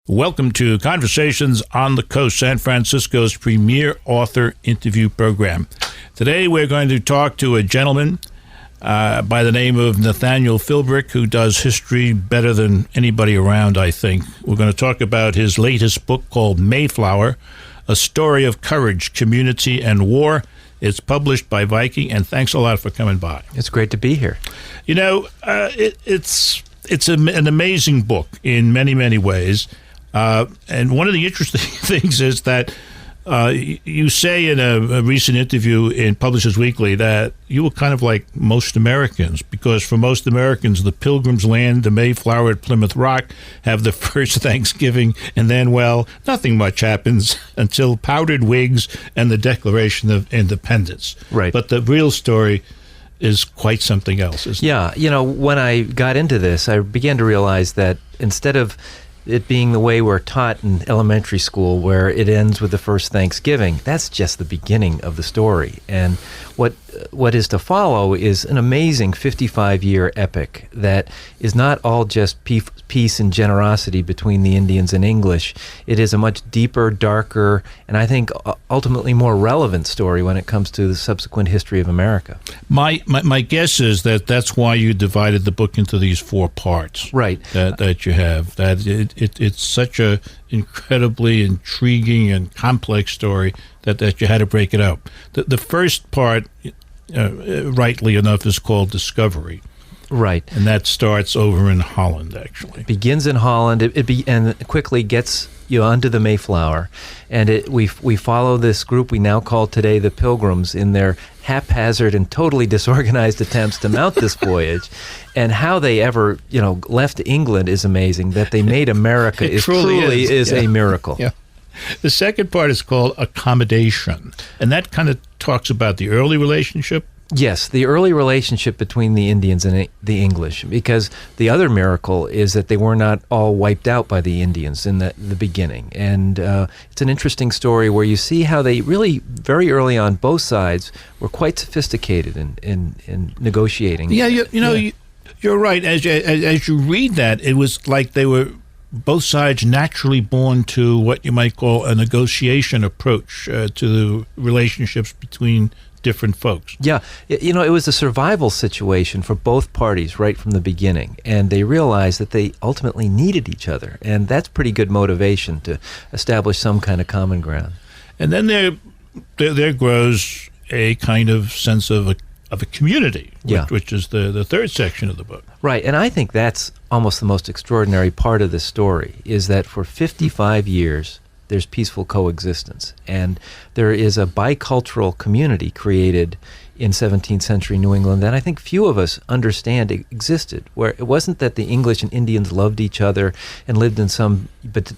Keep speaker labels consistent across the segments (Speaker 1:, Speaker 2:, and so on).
Speaker 1: Welcome to Conversations on the Coast, San Francisco's premier author interview program. Today we're going to talk to a gentleman by the name of Nathaniel Philbrick, who does history better than anybody around, I think. We're going to talk about his latest book called Mayflower, A Story of Courage, Community, and War. It's published by Viking, and thanks a lot for coming by.
Speaker 2: It's great to be here.
Speaker 1: You know, it's an amazing book in many, many ways. And one of the interesting things is that you say in a recent interview in Publishers Weekly that you were kind of like most Americans, because for most Americans, the Pilgrims land the Mayflower at Plymouth Rock, have the first Thanksgiving, and then, well, nothing much happens until powdered wigs and the Declaration of Independence.
Speaker 2: Right.
Speaker 1: But the real story is quite something else, isn't it?
Speaker 2: Yeah. You know, when I got into this, I began to realize that instead of it being the way we're taught in elementary school, where it ends with the first Thanksgiving, that's just the beginning of the story. And what is to follow is an amazing 55-year epic that is not all just peace and generosity between the Indians and English. It is a much deeper, darker, and I think ultimately more relevant story when it comes to the subsequent history of America.
Speaker 1: My guess is that that's why you divided the book into these four parts.
Speaker 2: Right.
Speaker 1: That you have. That it's such a incredibly intriguing and complex story that you had to break it up. The first part, rightly enough, is called Discovery.
Speaker 2: Right.
Speaker 1: And that starts over in Holland, actually.
Speaker 2: Begins in Holland, and quickly gets you onto the Mayflower. And we follow this group we now call today the Pilgrims in their haphazard and totally disorganized attempts to mount this voyage. And how they ever, left England is amazing. That they made America is truly a miracle.
Speaker 1: Yeah. The second part is called Accommodation, and that kind of talks about the early relationship.
Speaker 2: Yes, the early relationship between the Indians and the English, because the other miracle is that they were not all wiped out by the Indians in the beginning. And it's an interesting story where you see how they really, very early on, both sides were quite sophisticated in negotiating.
Speaker 1: Yeah, you're right. As you read that, it was like they were both sides naturally born to what you might call a negotiation approach to the relationships between different folks.
Speaker 2: Yeah, it was a survival situation for both parties right from the beginning, and they realized that they ultimately needed each other, and that's pretty good motivation to establish some kind of common ground. And
Speaker 1: then there grows a kind of sense of a community, which is the third section of the book.
Speaker 2: Right, and I think that's almost the most extraordinary part of this story, is that for 55 years, there's peaceful coexistence. And there is a bicultural community created in 17th century New England that I think few of us understand existed, where it wasn't that the English and Indians loved each other and lived in some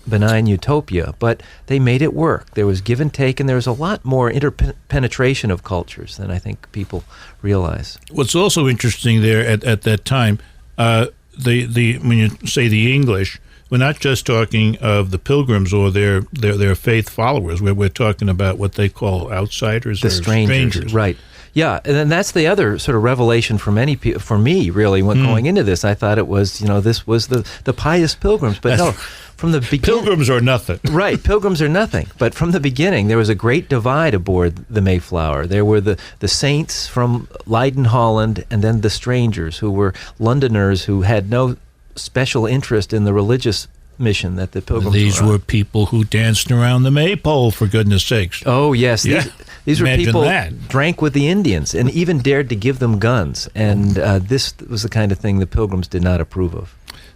Speaker 2: benign utopia, but they made it work. There was give and take, and there was a lot more interpenetration of cultures than I think people realize.
Speaker 1: What's also interesting there at that time, when you say the English, we're not just talking of the Pilgrims or their faith followers. We're talking about what they call outsiders,
Speaker 2: the
Speaker 1: or strangers.
Speaker 2: Right. Yeah, and then that's the other sort of revelation for many people. For me, really, when going into this, I thought it was, this was the pious Pilgrims, but no, from the beginning,
Speaker 1: Pilgrims are nothing.
Speaker 2: Right, Pilgrims are nothing. But from the beginning, there was a great divide aboard the Mayflower. There were the saints from Leiden, Holland, and then the strangers who were Londoners who had no special interest in the religious mission that the Pilgrims
Speaker 1: These
Speaker 2: were
Speaker 1: were people who danced around the maypole, for goodness sakes.
Speaker 2: Oh, yes.
Speaker 1: Yeah.
Speaker 2: These were people
Speaker 1: that.
Speaker 2: who drank with the Indians and even dared to give them guns. And this was the kind of thing the Pilgrims did not approve of.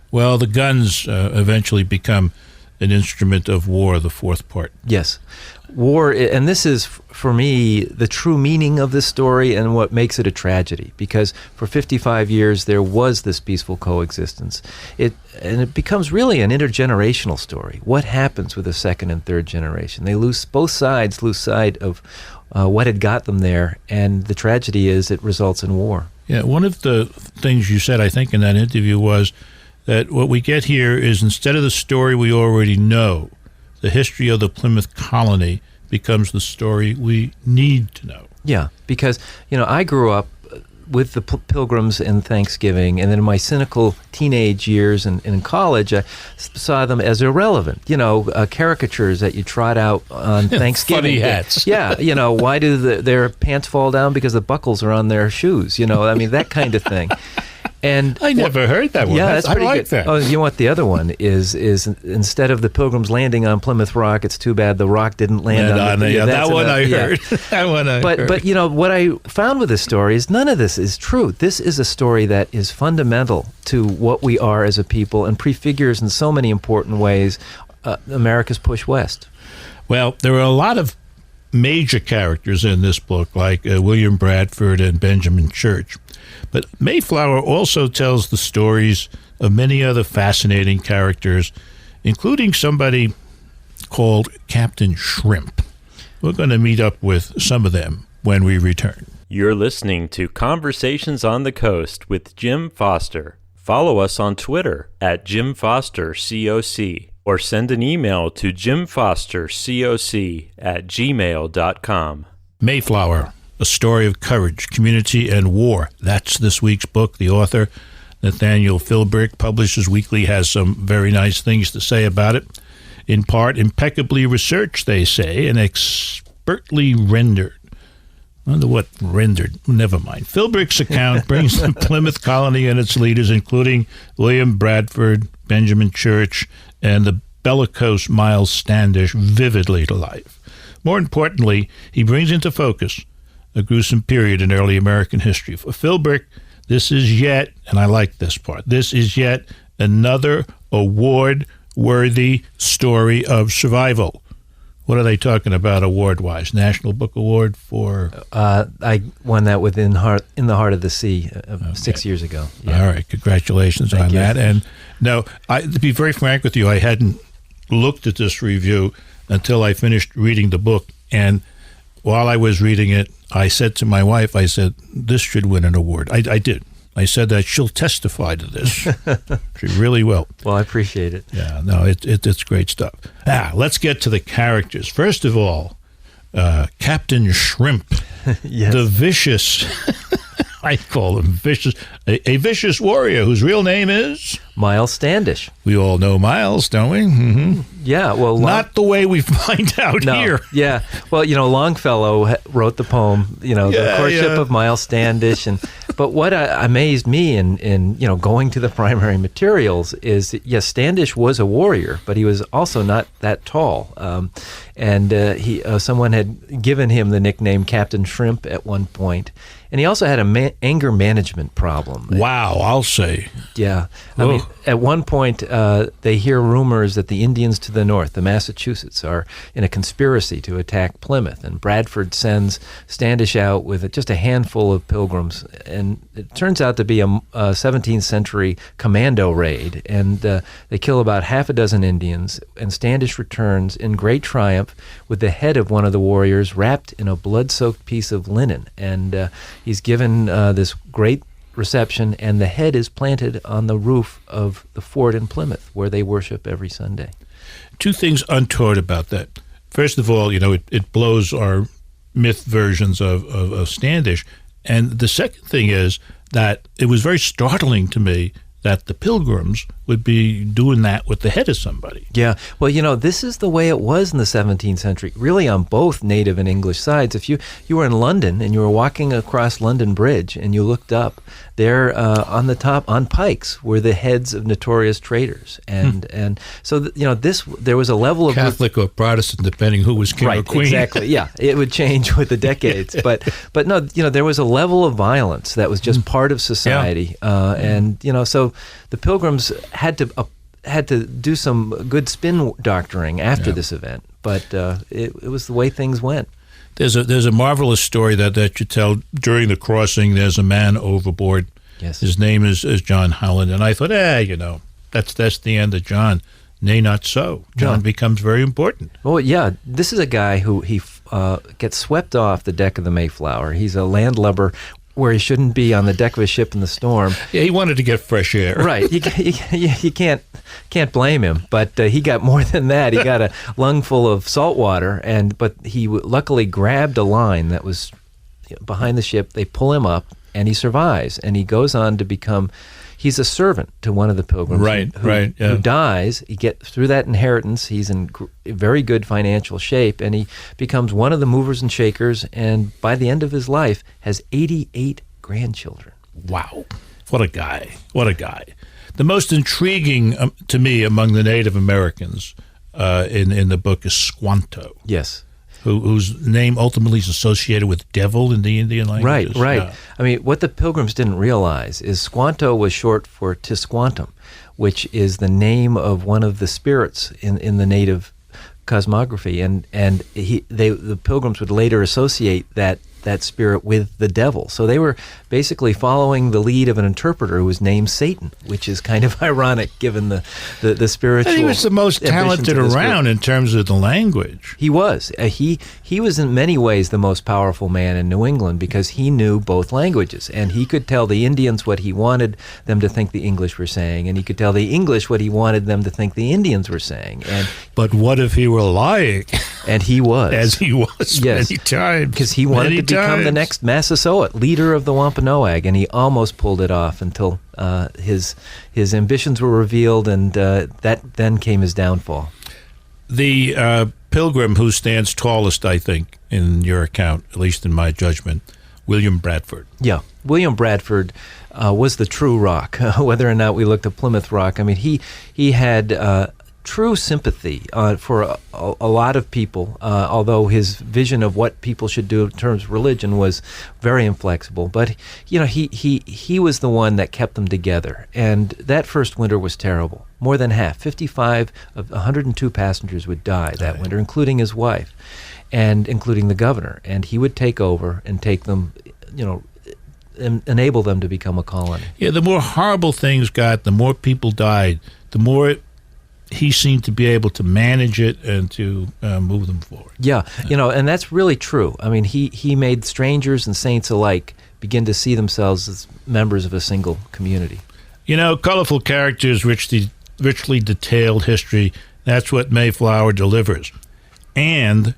Speaker 1: Well, the guns eventually become an instrument of war, the fourth part.
Speaker 2: Yes. War, and this is, for me, the true meaning of this story and what makes it a tragedy, because for 55 years there was this peaceful coexistence. And it becomes really an intergenerational story. What happens with the second and third generation? Both sides lose sight of what had got them there, and the tragedy is it results in war.
Speaker 1: Yeah, one of the things you said, I think, in that interview was that what we get here is, instead of the story we already know, the history of the Plymouth colony becomes the story we need to know.
Speaker 2: Yeah, because, I grew up with the Pilgrims and Thanksgiving, and then in my cynical teenage years and in college, I saw them as irrelevant. Caricatures that you trot out on Thanksgiving.
Speaker 1: Funny hats.
Speaker 2: Yeah, why do their pants fall down? Because the buckles are on their shoes. That kind of thing. And
Speaker 1: I never heard that one.
Speaker 2: Yeah, that's pretty
Speaker 1: I like
Speaker 2: good.
Speaker 1: that.
Speaker 2: Oh, you know what? The other one is instead of the Pilgrims landing on Plymouth Rock, it's too bad the rock didn't land on the.
Speaker 1: Yeah, that one I heard. That one I heard.
Speaker 2: But what I found with this story is none of this is true. This is a story that is fundamental to what we are as a people and prefigures in so many important ways America's push west.
Speaker 1: Well, there are a lot of major characters in this book, like William Bradford and Benjamin Church. But Mayflower also tells the stories of many other fascinating characters, including somebody called Captain Shrimp. We're going to meet up with some of them when we return.
Speaker 3: You're listening to Conversations on the Coast with Jim Foster. Follow us on Twitter at Jim Foster COC or send an email to jimfostercoc@gmail.com.
Speaker 1: Mayflower, a story of courage, community, and war. That's this week's book. The author, Nathaniel Philbrick, Publishers Weekly, has some very nice things to say about it. In part, impeccably researched, they say, and expertly rendered. I wonder what rendered. Never mind. Philbrick's account brings the Plymouth colony and its leaders, including William Bradford, Benjamin Church, and the bellicose Miles Standish, vividly to life. More importantly, he brings into focus a gruesome period in early American history. For Philbrick, this is yet, and I like this part, this is yet another award-worthy story of survival. What are they talking about award-wise? National Book Award for?
Speaker 2: I won that with In the Heart of the Sea 6 years ago.
Speaker 1: Yeah. All right, congratulations on that. And no, to be very frank with you, I hadn't looked at this review until I finished reading the book. And while I was reading it, I said to my wife, I said, this should win an award. I did. I said that she'll testify to this. She really will.
Speaker 2: Well, I appreciate it.
Speaker 1: Yeah, no, it's great stuff. Let's get to the characters. First of all, Captain Shrimp,
Speaker 2: yes.
Speaker 1: The vicious, I call him vicious, a vicious warrior whose real name is?
Speaker 2: Miles Standish.
Speaker 1: We all know Miles, don't we? Mm-hmm.
Speaker 2: Yeah, well...
Speaker 1: Not the way we find out here.
Speaker 2: Yeah, well, Longfellow wrote the poem, The Courtship of Miles Standish. But what amazed me in going to the primary materials is, yes, Standish was a warrior, but he was also not that tall. Someone had given him the nickname Captain Shrimp at one point. And he also had an anger management problem.
Speaker 1: Wow, I'll say.
Speaker 2: Yeah. I mean, at one point, they hear rumors that the Indians to the north, the Massachusetts, are in a conspiracy to attack Plymouth. And Bradford sends Standish out with just a handful of pilgrims. And it turns out to be a 17th century commando raid. And they kill about half a dozen Indians. And Standish returns in great triumph with the head of one of the warriors wrapped in a blood-soaked piece of linen. And he's given this great reception, and the head is planted on the roof of the fort in Plymouth, where they worship every Sunday.
Speaker 1: Two things untoward about that. First of all, it blows our myth versions of Standish. And the second thing is that it was very startling to me that the Pilgrims would be doing that with the head of somebody.
Speaker 2: Yeah. Well, this is the way it was in the 17th century, really on both native and English sides. If you were in London and you were walking across London Bridge and you looked up, there on the top, on pikes, were the heads of notorious traitors. And so, there was a level of...
Speaker 1: Catholic or Protestant, depending who was king or queen.
Speaker 2: Exactly. Yeah. It would change with the decades. But no, there was a level of violence that was just part of society. Yeah. So the Pilgrims had to do some good spin doctoring after this event, but it was the way things went.
Speaker 1: There's a marvelous story that you tell during the crossing. There's a man overboard.
Speaker 2: Yes.
Speaker 1: His name is John Holland, and I thought, that's the end of John. Nay, not so. John becomes very important.
Speaker 2: Well, yeah, this is a guy who he gets swept off the deck of the Mayflower. He's a landlubber where he shouldn't be on the deck of a ship in the storm.
Speaker 1: Yeah, he wanted to get fresh air.
Speaker 2: Right. You can't blame him. But he got more than that. He got a lungful of salt water, but he luckily grabbed a line that was behind the ship. They pull him up, and he survives, and he goes on to become. He's a servant to one of the pilgrims who dies. He gets through that inheritance. He's in very good financial shape, and he becomes one of the movers and shakers, and by the end of his life has 88 grandchildren.
Speaker 1: Wow. What a guy. What a guy. The most intriguing to me among the Native Americans in the book is Squanto.
Speaker 2: Yes.
Speaker 1: Whose name ultimately is associated with devil in the Indian language.
Speaker 2: Right.
Speaker 1: Yeah.
Speaker 2: I mean, what the Pilgrims didn't realize is Squanto was short for Tisquantum, which is the name of one of the spirits in the native cosmography, and the Pilgrims would later associate that spirit with the devil. So they were basically following the lead of an interpreter who was named Satan, which is kind of ironic given the spiritual.
Speaker 1: And he was the most talented around in terms of the language.
Speaker 2: He was. He was in many ways the most powerful man in New England because he knew both languages, and he could tell the Indians what he wanted them to think the English were saying, and he could tell the English what he wanted them to think the Indians were saying.
Speaker 1: But what if he were lying?
Speaker 2: And he was.
Speaker 1: As he was many times.
Speaker 2: Because he wanted to become the next Massasoit, leader of the Wampanoag, and he almost pulled it off until his ambitions were revealed, and that then came his downfall.
Speaker 1: The pilgrim who stands tallest, I think, in your account, at least in my judgment, William Bradford.
Speaker 2: Yeah, William Bradford was the true rock, whether or not we looked at Plymouth Rock. I mean, he had true sympathy for a lot of people, although his vision of what people should do in terms of religion was very inflexible. But he was the one that kept them together, and that first winter was terrible. More than half, 55 of 102 passengers would die that winter, including his wife, and including the governor. And he would take over and take them, enable them to become a colony.
Speaker 1: Yeah, the more horrible things got, the more people died, the more he seemed to be able to manage it and to move them forward.
Speaker 2: Yeah, and that's really true. I mean, he made strangers and saints alike begin to see themselves as members of a single community.
Speaker 1: Colorful characters, richly detailed history, that's what Mayflower delivers. And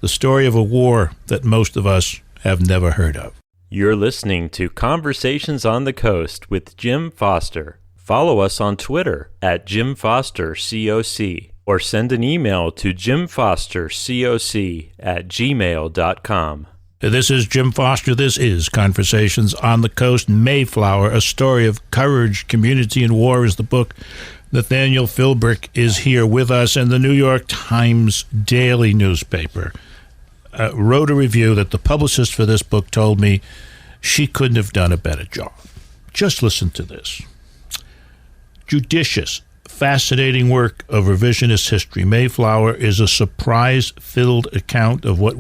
Speaker 1: the story of a war that most of us have never heard of.
Speaker 3: You're listening to Conversations on the Coast with Jim Foster. Follow us on Twitter at JimFosterCoc or send an email to jimfostercoc@gmail.com.
Speaker 1: This is Jim Foster. This is Conversations on the Coast. Mayflower, a story of courage, community, and war is the book. Nathaniel Philbrick is here with us, and the New York Times daily newspaper wrote a review that the publicist for this book told me she couldn't have done a better job. Just listen to this. Judicious, fascinating work of revisionist history. Mayflower is a surprise-filled account of what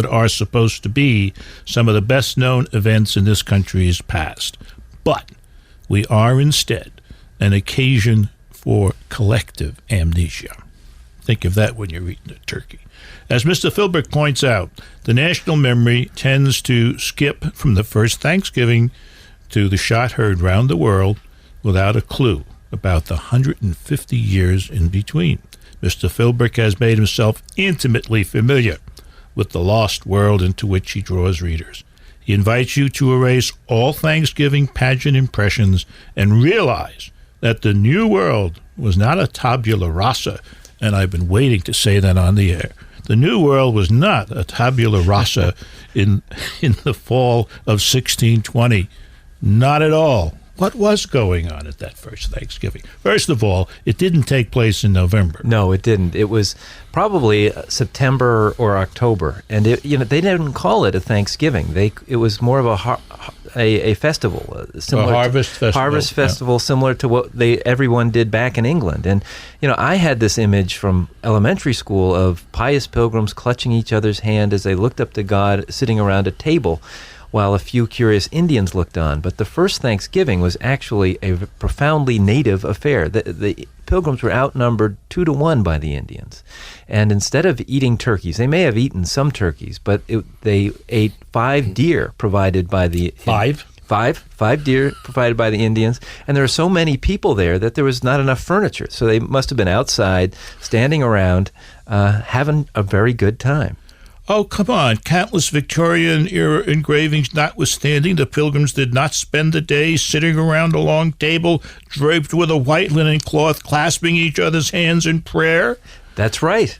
Speaker 1: are supposed to be some of the best-known events in this country's past. But we are instead an occasion for collective amnesia. Think of that when you're eating a turkey. As Mr. Philbrick points out, the national memory tends to skip from the first Thanksgiving to the shot heard round the world without a clue about the 150 years in between. Mr. Philbrick has made himself intimately familiar with the lost world into which he draws readers. He invites you to erase all Thanksgiving pageant impressions and realize that the New World was not a tabula rasa, and I've been waiting to say that on the air. The New World was not a tabula rasa in the fall of 1620. Not at all. What was going on at that first Thanksgiving? First of all, it didn't take place in November.
Speaker 2: No, it didn't. It was probably September or October, and they didn't call it a Thanksgiving. It was more of a festival, similar harvest festival, similar to what everyone did back in England. And I had this image from elementary school of pious pilgrims clutching each other's hand as they looked up to God, sitting around a table, while a few curious Indians looked on. But the first Thanksgiving was actually a profoundly native affair. The Pilgrims were outnumbered 2-1 by the Indians. And instead of eating turkeys, they may have eaten some turkeys, but they ate 5 deer provided by the... Five deer provided by the Indians. And there were so many people there that there was not enough furniture. So they must have been outside, standing around, having a very good time.
Speaker 1: Oh, come on. Countless Victorian-era engravings notwithstanding, the Pilgrims did not spend the day sitting around a long table draped with a white linen cloth, clasping each other's hands in prayer.
Speaker 2: That's right.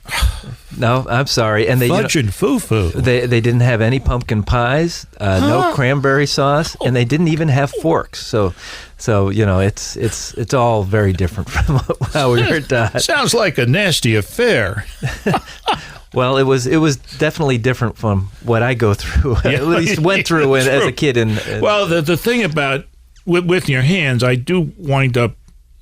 Speaker 2: No, I'm sorry. And
Speaker 1: Fudge and foo-foo.
Speaker 2: They didn't have any pumpkin pies, no cranberry sauce, and they didn't even have forks. So it's all very different from how we were taught.
Speaker 1: Sounds like a nasty affair.
Speaker 2: Well, it was definitely different from what I go through. At least went through as a kid.
Speaker 1: Well, the thing about with your hands, I do wind up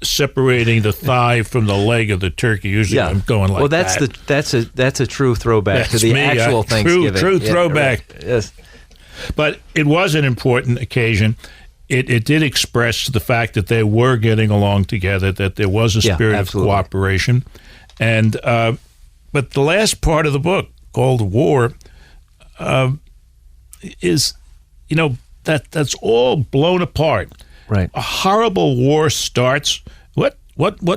Speaker 1: separating the thigh from the leg of the turkey. Usually, I'm going like that.
Speaker 2: Well, that's a true throwback to the actual Thanksgiving.
Speaker 1: True throwback.
Speaker 2: Right. Yes,
Speaker 1: but it was an important occasion. It did express the fact that they were getting along together, that there was a spirit of cooperation, and. But the last part of the book, called War, is, that's all blown apart.
Speaker 2: Right.
Speaker 1: A horrible war starts. What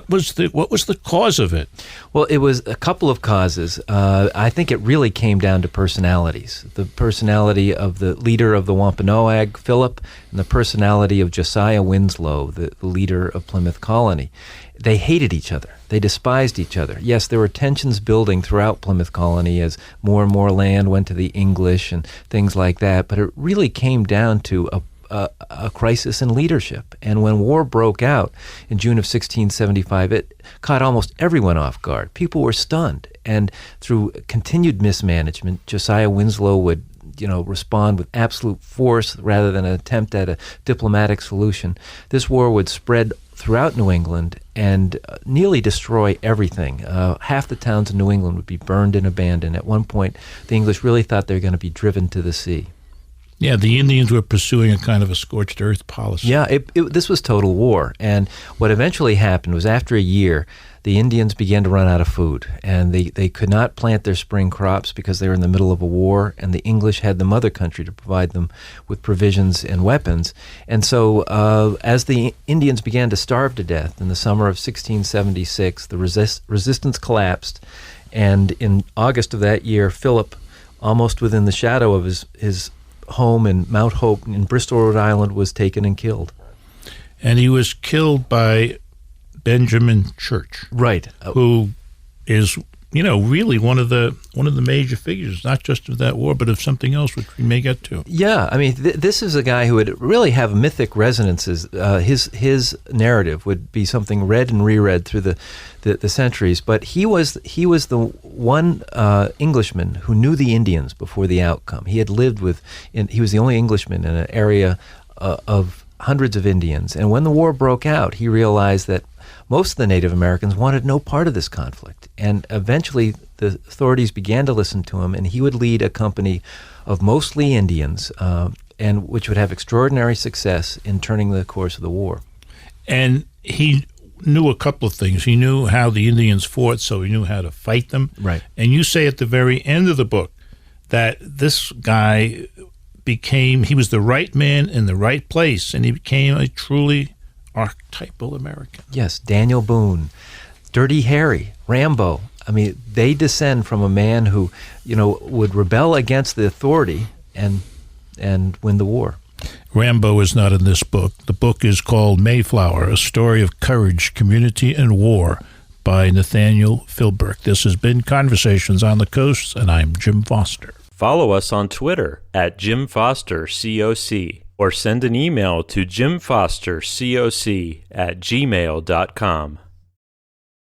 Speaker 1: was the cause of it?
Speaker 2: Well, it was a couple of causes. I think it really came down to personalities. The personality of the leader of the Wampanoag, Philip, and the personality of Josiah Winslow, the leader of Plymouth Colony. They hated each other. They despised each other. Yes, there were tensions building throughout Plymouth Colony as more and more land went to the English and things like that, but it really came down to a crisis in leadership. And when war broke out in June of 1675, it caught almost everyone off guard. People were stunned. And through continued mismanagement, Josiah Winslow would respond with absolute force rather than an attempt at a diplomatic solution. This war would spread throughout New England and nearly destroy everything. Half the towns in New England would be burned and abandoned. At one point, the English really thought they were going to be driven to the sea.
Speaker 1: Yeah, the Indians were pursuing a kind of a scorched earth policy.
Speaker 2: Yeah, this was total war. And what eventually happened was after a year, the Indians began to run out of food. And they could not plant their spring crops because they were in the middle of a war. And the English had the mother country to provide them with provisions and weapons. And so as the Indians began to starve to death in the summer of 1676, the resistance collapsed. And in August of that year, Philip, almost within the shadow of his home in Mount Hope in Bristol, Rhode Island, was taken and killed.
Speaker 1: And he was killed by Benjamin Church,
Speaker 2: right?
Speaker 1: Who is, really one of the major figures, not just of that war, but of something else, which we may get to.
Speaker 2: Yeah, I mean, this is a guy who would really have mythic resonances. His narrative would be something read and reread through the centuries. But he was the one Englishman who knew the Indians before the outcome. He had lived he was the only Englishman in an area of hundreds of Indians. And when the war broke out, he realized that most of the Native Americans wanted no part of this conflict. And eventually the authorities began to listen to him, and he would lead a company of mostly Indians, and which would have extraordinary success in turning the course of the war.
Speaker 1: And he knew a couple of things. He knew how the Indians fought, so he knew how to fight them.
Speaker 2: Right.
Speaker 1: And you say at the very end of the book that this guy he was the right man in the right place, and he became a truly archetypal American.
Speaker 2: Yes, Daniel Boone, Dirty Harry, Rambo. I mean, they descend from a man who, would rebel against the authority and win the war.
Speaker 1: Rambo is not in this book. The book is called Mayflower, A Story of Courage, Community, and War by Nathaniel Philbrick. This has been Conversations on the Coast, and I'm Jim Foster.
Speaker 3: Follow us on Twitter at Jim Foster COC, or send an email to jimfostercoc@gmail.com.